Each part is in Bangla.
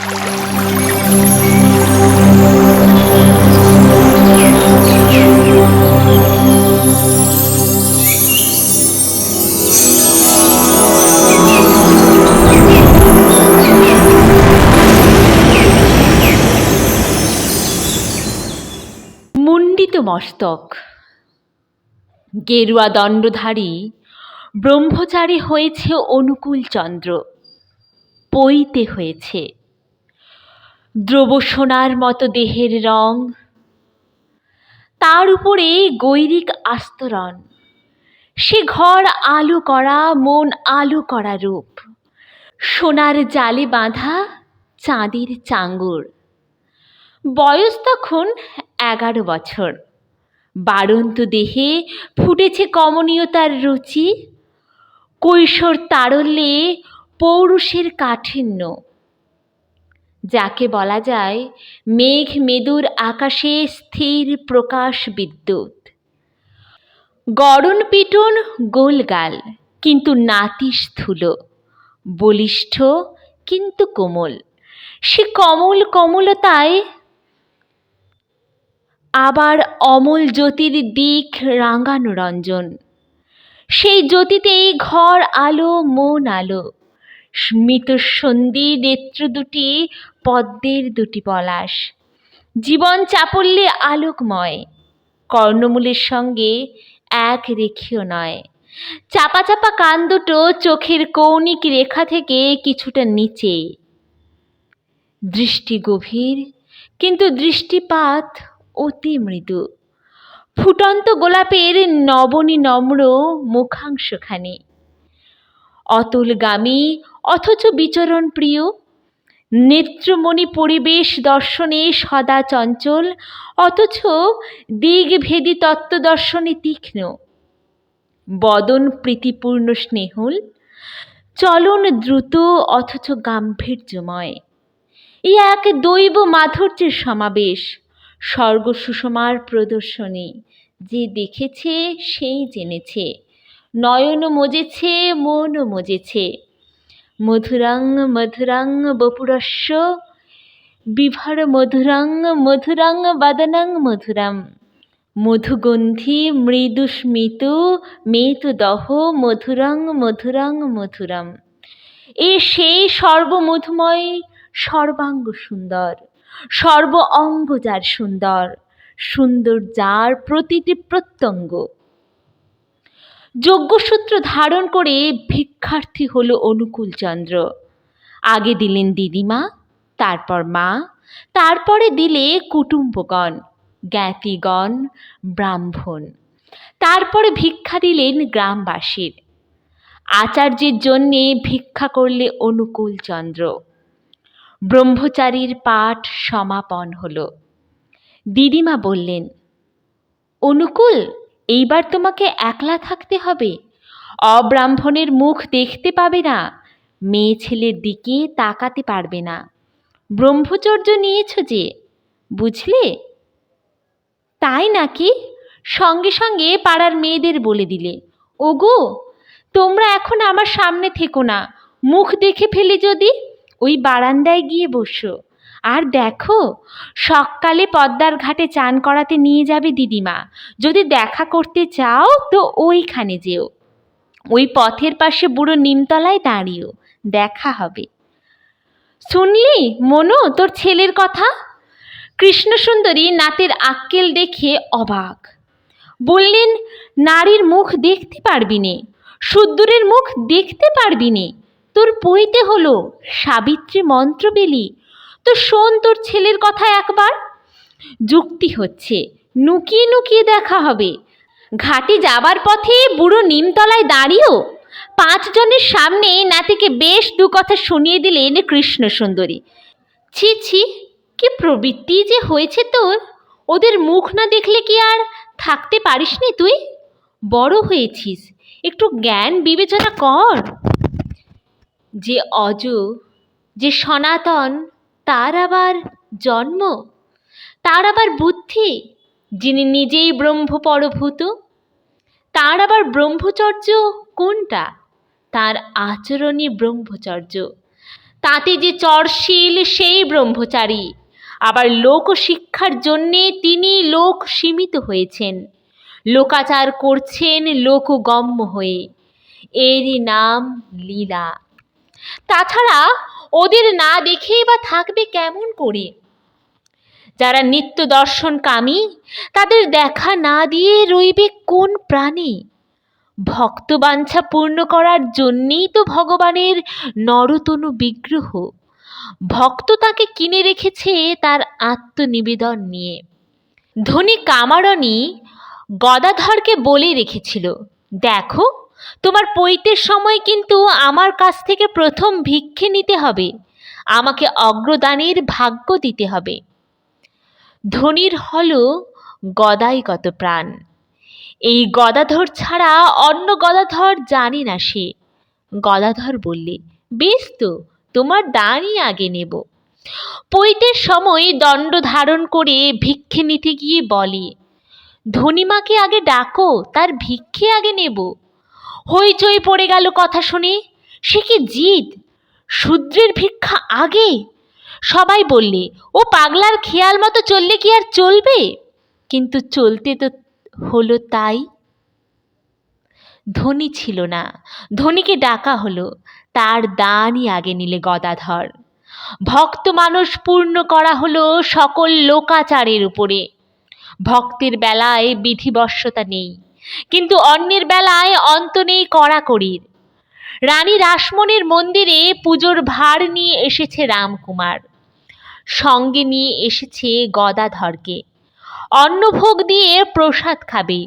মুণ্ডিত মস্তক, গেরুয়া দণ্ডধারী ব্রহ্মচারী হয়েছে অনুকূল চন্দ্র। পইতে হয়েছে দ্রব সোনার মতো দেহের রং, তার উপরে গৈরিক আস্তরণ। সে ঘর আলো করা, মন আলো করা রূপ, সোনার জালে বাঁধা চাঁদের চাঙ্গুর। বয়স তখন 11 বছর। বাড়ন্ত দেহে ফুটেছে কমনীয়তার রুচি, কৈশোর তারল্যে পৌরুষের কাঠিন্য। যাকে বলা যায় মেঘ মেদুর আকাশে স্থির প্রকাশ বিদ্যুৎ। গড়ন পিটন গোলগাল, কিন্তু নাতি স্থূল, বলিষ্ঠ কিন্তু কোমল। সে কমল কমলতায় আবার অমল জ্যোতির দিক রাঙানো রঞ্জন। সেই জ্যোতিতেই ঘর আলো, মন আলো। স্মিত সন্ধি নেত্র দুটি পদ্মের দুটি পলাশ, জীবন চাপল্যে আলোকময়। কর্ণমূলের সঙ্গে এক রেখীয় নয়। চাপা চাপা কান দুটো চোখের কৌণিক রেখা থেকে কিছুটা নিচে। দৃষ্টি গভীর, কিন্তু দৃষ্টিপাত অতি মৃদু। ফুটন্ত গোলাপের নবনী নম্র মুখাংশখানি। অতুলগামী অথচ বিচরণ প্রিয়। নেত্রমণি পরিবেশ দর্শনে সদা চঞ্চল, অথচ দিগভেদী তত্ত্বদর্শনে তীক্ষ্ণ। বদন প্রীতিপূর্ণ স্নেহুল, চলন দ্রুত অথচ গাম্ভীর্যময়। এ এক দৈব মাধুর্যের সমাবেশ, স্বর্গ সুষমার প্রদর্শনী। যে দেখেছে সেই জেনেছে, নয়ন মজেছে, মন মজেছে। মধুরং মধুরং বপুরস্য বিভর মধুরং মধুরং বদনং মধুরম। মধুগন্ধি মৃদু স্মিত মেতু দহ মধুরং মধুরং মধুরম। এ সেই সর্বমধুময়, সর্বাঙ্গ সুন্দর, সর্ব অঙ্গ যার সুন্দর, সুন্দর যার প্রতিটি প্রত্যঙ্গ। যজ্ঞসূত্র ধারণ করে ভিক্ষার্থী হলো অনুকূল চন্দ্র। আগে দিলেন দিদিমা, তারপর মা, তারপরে দিলে কুটুম্বগণ, জ্ঞাতিগণ, ব্রাহ্মণ। তারপরে ভিক্ষা দিলেন গ্রামবাসীর। আচার্যের জন্যে ভিক্ষা করলে অনুকূল চন্দ্র। ব্রহ্মচারীর পাঠ সমাপন হল। দিদিমা বললেন, অনুকূল, এইবার তোমাকে একলা থাকতে হবে। অব্রাহ্মণের মুখ দেখতে পাবে না, মেয়ে ছেলের দিকে তাকাতে পারবে না। ব্রহ্মচর্য নিয়েছ যে, বুঝলে? তাই নাকি? সঙ্গে সঙ্গে পাড়ার মেয়েদের বলে দিলে, ওগো, তোমরা এখন আমার সামনে থেকো না, মুখ দেখে ফেলি যদি। ওই বারান্দায় গিয়ে বসো। আর দেখো, সকালে পদ্মার ঘাটে চান করাতে নিয়ে যাবে দিদিমা। যদি দেখা করতে চাও তো ওইখানে যেও। ওই পথের পাশে বুড়ো নিমতলায় দাঁড়িয়েও, দেখা হবে। শুনলি মনু তোর ছেলের কথা? কৃষ্ণসুন্দরী নাতের আক্কেল দেখে অবাক। বললেন, নারীর মুখ দেখতে পারবি নে, শুদ্দূরের মুখ দেখতে পারবি নে, তোর পইতে হলো সাবিত্রী মন্ত্র বেলি। তো শোন তোর ছেলের কথা একবার। যুক্তি হচ্ছে, নুকিয়ে নুকিয়ে দেখা হবে। ঘাটে যাবার পথে বুড়ো নিমতলায় দাঁড়িয়েও 5 জনের সামনে নাতিকে বেশ 2 কথা শুনিয়ে দিলেন কৃষ্ণসুন্দরী। ছি ছি, কি প্রবৃত্তি যে হয়েছে তোর! ওদের মুখ না দেখলে কি আর থাকতে পারিস নি তুই? বড় হয়েছিস, একটু জ্ঞান বিবেচনা কর। যে অজ, যে সনাতন, তার আবার জন্ম, তার আবার বুদ্ধি। যিনি নিজেই ব্রহ্মপরভূত, তার আবার ব্রহ্মচর্য কোনটা? তার আচরণই ব্রহ্মচর্য। তাতে যে চরশীল সেই ব্রহ্মচারী, আবার লোকশিক্ষার জন্যে তিনি লোক সীমিত হয়েছেন, লোকাচার করছেন লোকগম্য হয়ে। এরই নাম লীলা। তাছাড়া ওদের না দেখেই বা থাকবে কেমন করে? যারা নিত্য দর্শনকামী তাদের দেখা না দিয়ে রইবে কোন প্রাণে? ভক্তবাঞ্ছা পূর্ণ করার জন্যেই তো ভগবানের নরতনু বিগ্রহ। ভক্ত তাকে কিনে রেখেছে তার আত্মনিবেদন নিয়ে। ধনী কামারণী গদাধরকে বলে রেখেছিল, দেখো তোমার পৈতের সময় কিন্তু আমার কাছ থেকে প্রথম ভিক্ষে নিতে হবে, আমাকে অগ্রদানের ভাগ্য দিতে হবে। ধনীর হলো গদাইগত প্রাণ। এই গদাধর ছাড়া অন্য গদাধর জানে না সে। গদাধর বললে, বেশ তো, তোমার দানই আগে নেব। পৈতের সময় দণ্ড ধারণ করে ভিক্ষে নিতে গিয়ে বলে, ধনীমাকে আগে ডাকো, তার ভিক্ষে আগে নেব। হইচই পড়ে গেল কথা শুনে। সে কি জিদ, শূদ্রের ভিক্ষা আগে? সবাই বললে, ও পাগলার খেয়াল মতো চললে কি আর চলবে? কিন্তু চলতে তো হলো তাই। ধনী ছিল না, ধনীকে ডাকা হলো, তার দানই আগে নিলে গদাধর। ভক্ত মানুষ পূর্ণ করা হলো সকল লোকাচারের উপরে। ভক্তের বেলায় বিধিবশ্যতা নেই, কিন্তু অন্যের বেলায় অন্ত নেই কড়াকড়ির। রানী রাসমণির মন্দিরে পুজোর ভার নিয়ে এসেছে রামকুমার, সঙ্গে নিয়ে এসেছে গদাধরকে। অন্নভোগ দিয়ে প্রসাদ খাবে,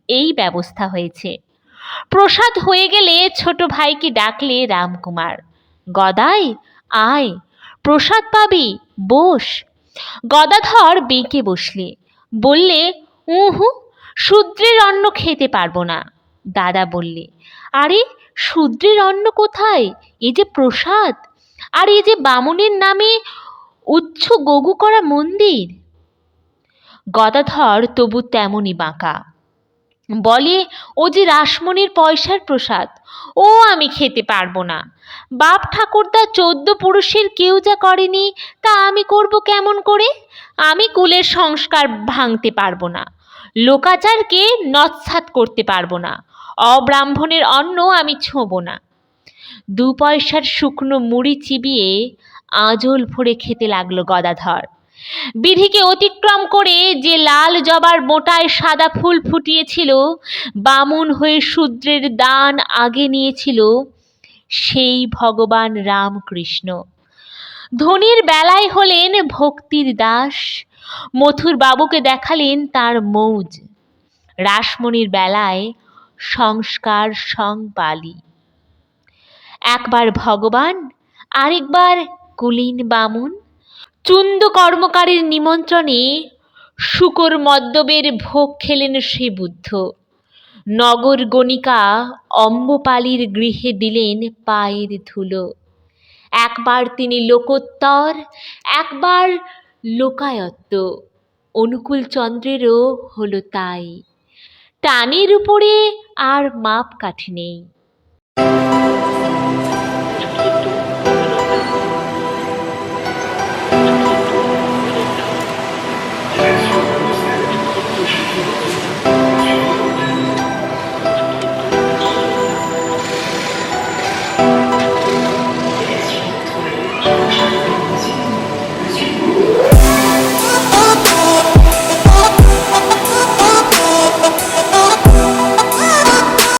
এই ব্যবস্থা হয়েছে। প্রসাদ হয়ে গেলে ছোট ভাইকে ডাকলে রামকুমার, গদাই আয়, প্রসাদ পাবি, বস। গদাধর বেঁকে বসলে, বললে, উহু, শূদ্রের অন্ন খেতে পারবো না। দাদা বললে, আরে শূদ্রের অন্ন কোথায়, এ যে প্রসাদ, আর এ যে বামুনের নামে উচ্চ গগু করা মন্দির। গদাধর তবু তেমনই বাঁকা, বলে, ও যে রাসমণির পয়সার প্রসাদ, ও আমি খেতে পারবো না। বাপ ঠাকুরদা 14 পুরুষের কেউ যা করেনি তা আমি করব কেমন করে? আমি কুলের সংস্কার ভাঙতে পারবো না, লোকাচারকে নৎসাৎ করতে পারবো না, অব্রাহ্মণের অন্ন আমি ছোঁবো না। 2 পয়সার শুকনো মুড়ি চিবিয়ে আঁচল ভরে খেতে লাগলো গদাধর। বিধিকে অতিক্রম করে যে লাল জবার মোটায় সাদা ফুল ফুটিয়েছিল, বামুন হয়ে শূদ্রের দান আগে নিয়েছিল, সেই ভগবান রামকৃষ্ণ। ধনীর বেলায় হলেন ভক্তির দাস, মথুর বাবুকে দেখালেন তার মৌজ। রাসমণির বেলায় সংস্কার সংপালি। একবার ভগবান, আরেকবার কুলীন বামুন। চুন্দ কর্মকারের নিমন্ত্রণে শুকর মদ্যবের ভোগ খেলেন সে বুদ্ধ। নগর গণিকা অম্বপালির গৃহে দিলেন পায়ের ধুলো। একবার তিনি লোকোত্তর, একবার লোকায়ত্ত। অনুকূল চন্দ্রেরও হলো তাই। টানের উপরে আর মাপকাঠি নেই।